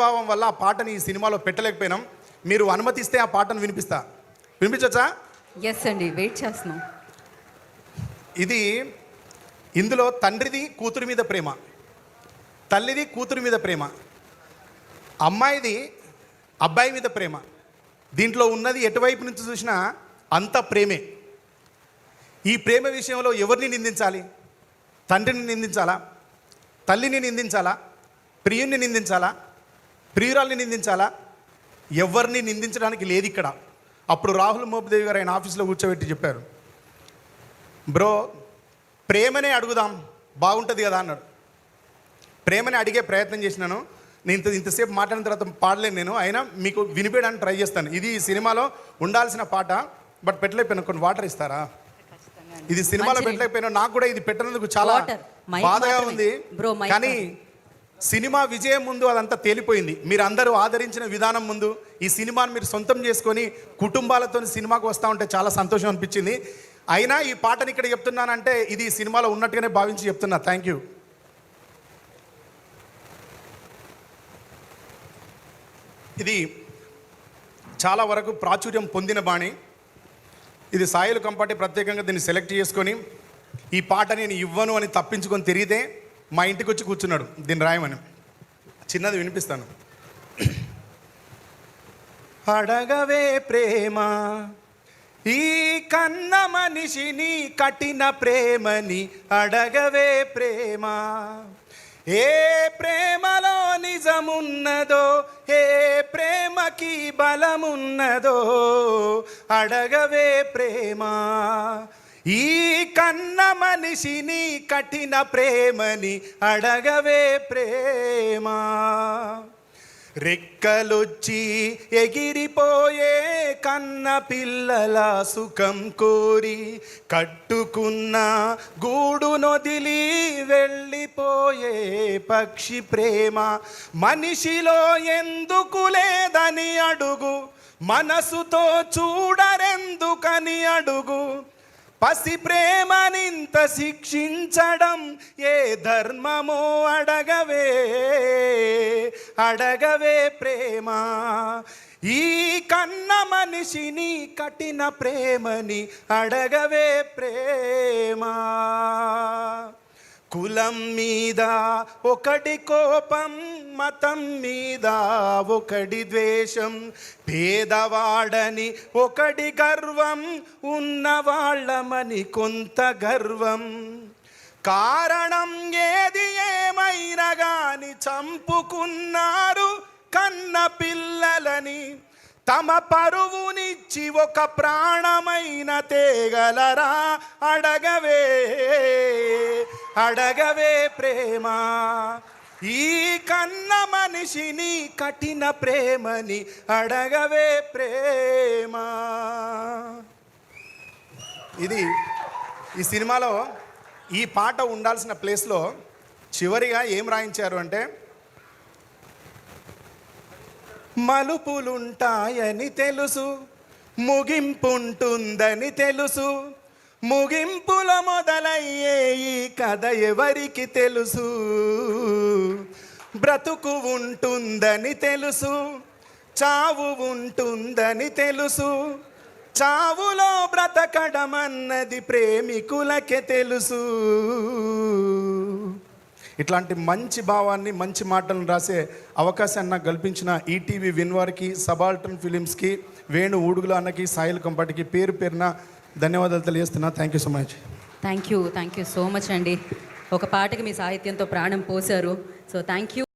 అవినాభావం వల్ల ఆ పాటని ఈ సినిమాలో పెట్టలేకపోయినాం. మీరు అనుమతిస్తే ఆ పాటను వినిపించచ్చా? ఎస్ అండి, వెయిట్ చేస్తున్నాం. ఇది ఇందులో తండ్రిది కూతురు మీద ప్రేమ, తల్లిది కూతురు మీద ప్రేమ, అమ్మాయిది అబ్బాయి మీద ప్రేమ. దీంట్లో ఉన్నది ఎటువైపు నుంచి చూసినా అంత ప్రేమే. ఈ ప్రేమ విషయంలో ఎవరిని నిందించాలి? తండ్రిని నిందించాలా? తల్లిని నిందించాలా? ప్రియుణ్ణి నిందించాలా? ప్రియురాల్ని నిందించాలా? ఎవరిని నిందించడానికి లేదు ఇక్కడ. అప్పుడు రాహుల్ మోపిదేవి గారు ఆయన ఆఫీస్లో కూర్చోబెట్టి చెప్పారు, బ్రో ప్రేమనే అడుగుదాం బాగుంటుంది కదా అన్నాడు. ప్రేమని అడిగే ప్రయత్నం చేసినాను. నేను ఇంతసేపు మాట్లాడిన తర్వాత పాడలేను నేను, అయినా మీకు వినిపించడానికి ట్రై చేస్తాను. ఇది ఈ సినిమాలో ఉండాల్సిన పాట, బట్ పెట్టలేకపోయినా. కొన్ని వాటర్ ఇస్తారా? ఇది సినిమాలో పెట్టలేకపోయినా. నాకు కూడా ఇది పెట్టినందుకు చాలా బాధగా ఉంది. కానీ సినిమా విజయం ముందు అదంతా తేలిపోయింది. మీరు అందరూ ఆదరించిన విధానం ముందు ఈ సినిమాని మీరు సొంతం చేసుకొని కుటుంబాలతో సినిమాకు వస్తూ ఉంటే చాలా సంతోషం అనిపించింది. అయినా ఈ పాటని ఇక్కడ చెప్తున్నానంటే ఇది సినిమాలో ఉన్నట్టుగానే భావించి చెప్తున్నా. Thank you. ఇది చాలా వరకు ప్రాచుర్యం పొందిన బాణి. ఇది సాయిలు కంపాటి ప్రత్యేకంగా దీన్ని సెలెక్ట్ చేసుకొని ఈ పాట నేను ఇవ్వను అని తప్పించుకొని తిరిగితే మా ఇంటికి వచ్చి కూర్చున్నాడు దీన్ని రాయమని. చిన్నది వినిపిస్తాను. అడగవే ప్రేమ ఈ కన్న మనిషిని కఠిన ప్రేమని, అడగవే ప్రేమ ఏ ప్రేమలో నిజమున్నదో, ఏ ప్రేమకి బలమున్నదో, అడగవే ప్రేమ ఈ కన్న మనిషిని కఠిన ప్రేమని, అడగవే ప్రేమ. రెక్కలొచ్చి ఎగిరిపోయే కన్న పిల్లల సుఖం కోరి కట్టుకున్న గూడు నొదిలి వెళ్ళిపోయే పక్షి ప్రేమ. మనిషిలో ఎందుకు లేదని అడుగు, మనసుతో చూడరెందుకని అడుగు. పసి ప్రేమనింత శిక్షించడం ఏ ధర్మమో, అడగవే అడగవే ప్రేమ ఈ కన్న మనిషిని కఠిన ప్రేమని, అడగవే ప్రేమ. కులం మీద ఒకటి కోపం, మతం మీద ఒకటి ద్వేషం, పేదవాడని ఒకటి గర్వం, ఉన్నవాళ్ళమని కొంత గర్వం. కారణం ఏది ఏమైనా గాని చంపుకున్నారు కన్న పిల్లలని. తమ పరువునిచ్చి ఒక ప్రాణమైన తేగలరా, అడగవే అడగవే ప్రేమ ఈ కన్న మనిషిని కఠిన ప్రేమని, అడగవే ప్రేమ. ఇది ఈ సినిమాలో ఈ పాట ఉండాల్సిన ప్లేస్లో చివరిగా ఏం రాయించారు అంటే, మలుపులుంటాయని తెలుసు, ముగింపుంటుందని తెలుసు, ముగింపులో మొదలయ్యే ఈ కథ ఎవరికి తెలుసు. బ్రతుకు ఉంటుందని తెలుసు, చావు ఉంటుందని తెలుసు, చావులో బ్రతకడమన్నది ప్రేమికులకే తెలుసు. ఇట్లాంటి మంచి భావాన్ని, మంచి మాటలను రాసే అవకాశాన్ని నాకు కల్పించిన ఈటీవీ విన్ వారికి, సబాల్టర్న్ ఫిలిమ్స్కి, వేణు ఊడుగుల అన్నకి, సాయిల్ కంపాటికి పేరు పేరున ధన్యవాదాలు తెలియజేస్తున్నా. Thank you so much. Thank you so much అండి. ఒక పాటకి మీ సాహిత్యంతో ప్రాణం పోశారు. So thank you.